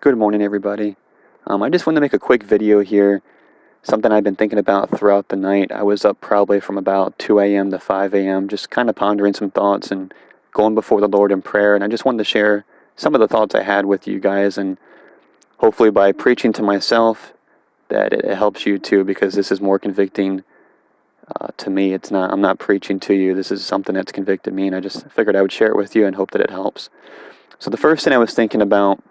Good morning, everybody. I just wanted to make a quick video here, something I've been thinking about throughout the night. I was up probably from about 2 a.m. to 5 a.m., just kind of pondering some thoughts and going before the Lord in prayer. And I just wanted to share some of the thoughts I had with you guys, and hopefully by preaching to myself, that it helps you too, because this is more convicting to me. I'm not preaching to you. This is something that's convicted me, and I just figured I would share it with you and hope that it helps. So the first thing I was thinking about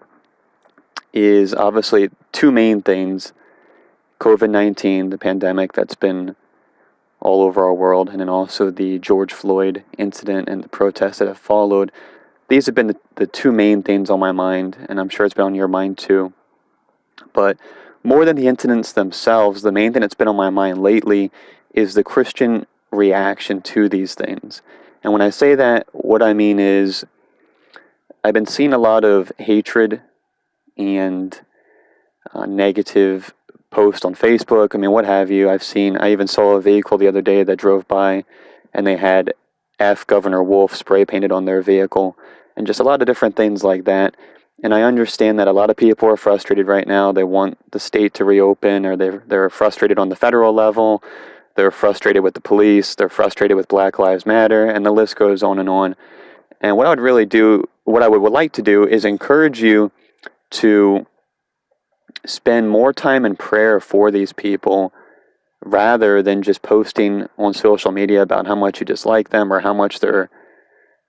is obviously two main things: COVID-19, the pandemic that's been all over our world, and then also the George Floyd incident and the protests that have followed. These have been the two main things on my mind, and I'm sure it's been on your mind too. But more than the incidents themselves, the main thing that's been on my mind lately is the Christian reaction to these things. And when I say that, what I mean is I've been seeing a lot of hatred and negative posts on Facebook. I mean, what have you. I even saw a vehicle the other day that drove by, and they had F Governor Wolf spray painted on their vehicle, and just a lot of different things like that. And I understand that a lot of people are frustrated right now. They want the state to reopen, or they're frustrated on the federal level. They're frustrated with the police. They're frustrated with Black Lives Matter, and the list goes on and on. And what I would like to do is encourage you to spend more time in prayer for these people, rather than just posting on social media about how much you dislike them or how much they're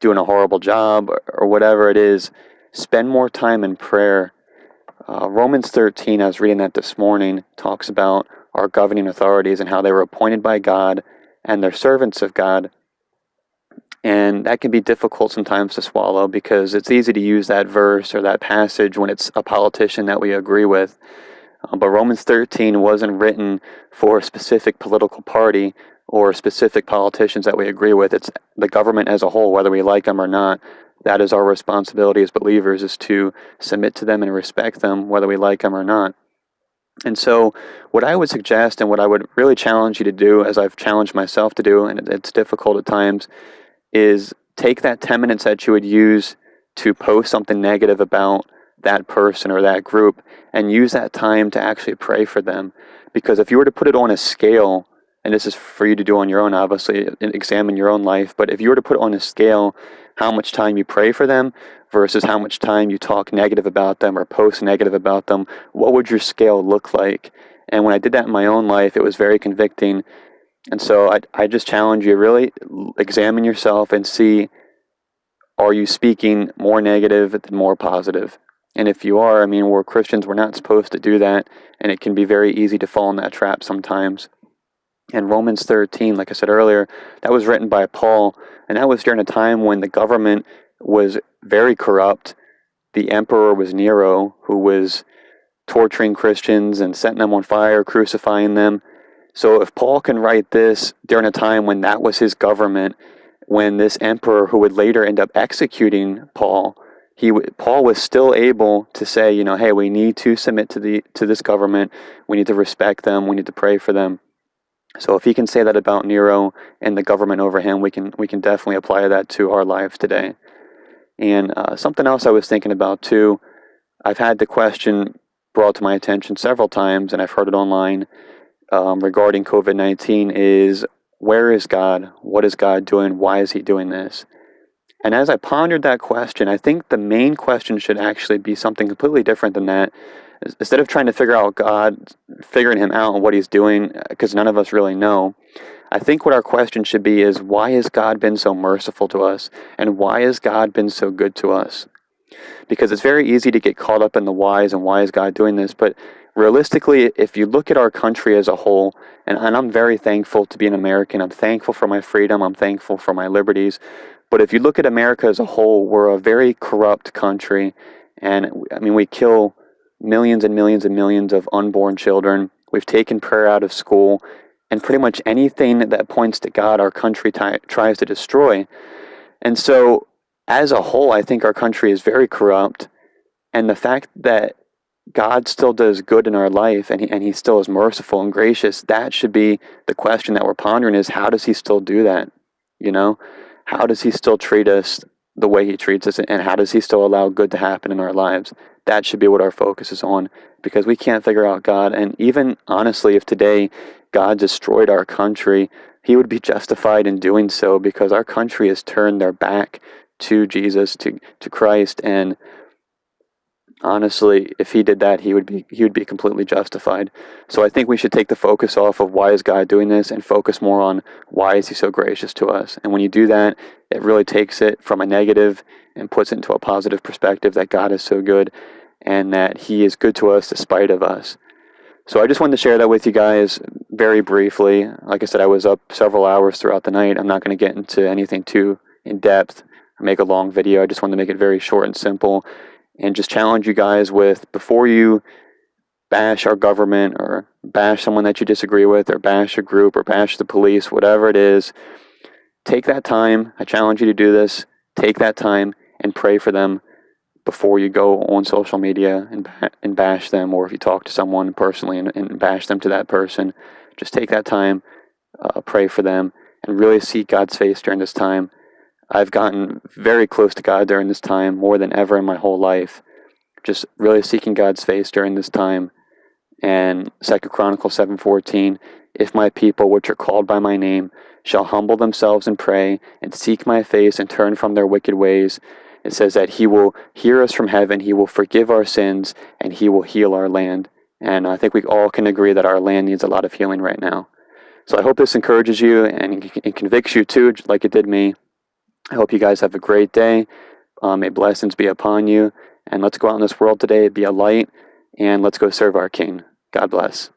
doing a horrible job or whatever it is. Spend more time in prayer. Romans 13, I was reading that this morning, talks about our governing authorities and how they were appointed by God and they're servants of God. And that can be difficult sometimes to swallow, because it's easy to use that verse or that passage when it's a politician that we agree with. But Romans 13 wasn't written for a specific political party or specific politicians that we agree with. It's the government as a whole, whether we like them or not. That is our responsibility as believers, is to submit to them and respect them, whether we like them or not. And so what I would suggest, and what I would really challenge you to do, as I've challenged myself to do, and it's difficult at times, is take that 10 minutes that you would use to post something negative about that person or that group, and use that time to actually pray for them. Because if you were to put it on a scale, and this is for you to do on your own, obviously, and examine your own life, but if you were to put on a scale how much time you pray for them versus how much time you talk negative about them or post negative about them, what would your scale look like? And when I did that in my own life, it was very convicting. And so I just challenge you, really examine yourself and see, are you speaking more negative than more positive? And if you are, I mean, we're Christians, we're not supposed to do that, and it can be very easy to fall in that trap sometimes. And Romans 13, like I said earlier, that was written by Paul, and that was during a time when the government was very corrupt. The emperor was Nero, who was torturing Christians and setting them on fire, crucifying them. So if Paul can write this during a time when that was his government, when this emperor, who would later end up executing Paul, Paul was still able to say, hey, we need to submit to this government. We need to respect them. We need to pray for them. So if he can say that about Nero and the government over him, we can definitely apply that to our lives today. And something else I was thinking about too, I've had the question brought to my attention several times, and I've heard it online, regarding COVID-19, is, where is God? What is God doing? Why is he doing this? And as I pondered that question, I think the main question should actually be something completely different than that. Instead of trying to figure out God, figuring him out and what he's doing, because none of us really know, I think what our question should be is, why has God been so merciful to us? And why has God been so good to us? Because it's very easy to get caught up in the whys and why is God doing this. But realistically, if you look at our country as a whole, and I'm very thankful to be an American, I'm thankful for my freedom, I'm thankful for my liberties. But if you look at America as a whole, we're a very corrupt country. And I mean, we kill millions and millions and millions of unborn children. We've taken prayer out of school. And pretty much anything that points to God, our country tries to destroy. And so, as a whole, I think our country is very corrupt. And the fact that God still does good in our life, and he still is merciful and gracious, that should be the question that we're pondering, is, how does he still do that? How does he still treat us the way he treats us, and how does he still allow good to happen in our lives? That should be what our focus is on, because we can't figure out God. And even honestly, if today God destroyed our country, he would be justified in doing so, because our country has turned their back to Jesus, to Christ. And honestly, if he did that, he would be completely justified. So I think we should take the focus off of why is God doing this and focus more on why is he so gracious to us. And when you do that, it really takes it from a negative and puts it into a positive perspective, that God is so good and that he is good to us despite of us. So I just wanted to share that with you guys very briefly. Like I said, I was up several hours throughout the night. I'm not going to get into anything too in depth or make a long video. I just wanted to make it very short and simple, and just challenge you guys with, before you bash our government or bash someone that you disagree with or bash a group or bash the police, whatever it is, take that time. I challenge you to do this. Take that time and pray for them before you go on social media and bash them, or if you talk to someone personally and bash them to that person. Just take that time, pray for them, and really seek God's face during this time. I've gotten very close to God during this time, more than ever in my whole life. Just really seeking God's face during this time. And 2 Chronicles 7:14, if my people, which are called by my name, shall humble themselves and pray and seek my face and turn from their wicked ways, it says that he will hear us from heaven, he will forgive our sins, and he will heal our land. And I think we all can agree that our land needs a lot of healing right now. So I hope this encourages you and convicts you too, like it did me. I hope you guys have a great day. May blessings be upon you. And let's go out in this world today, be a light, and let's go serve our King. God bless.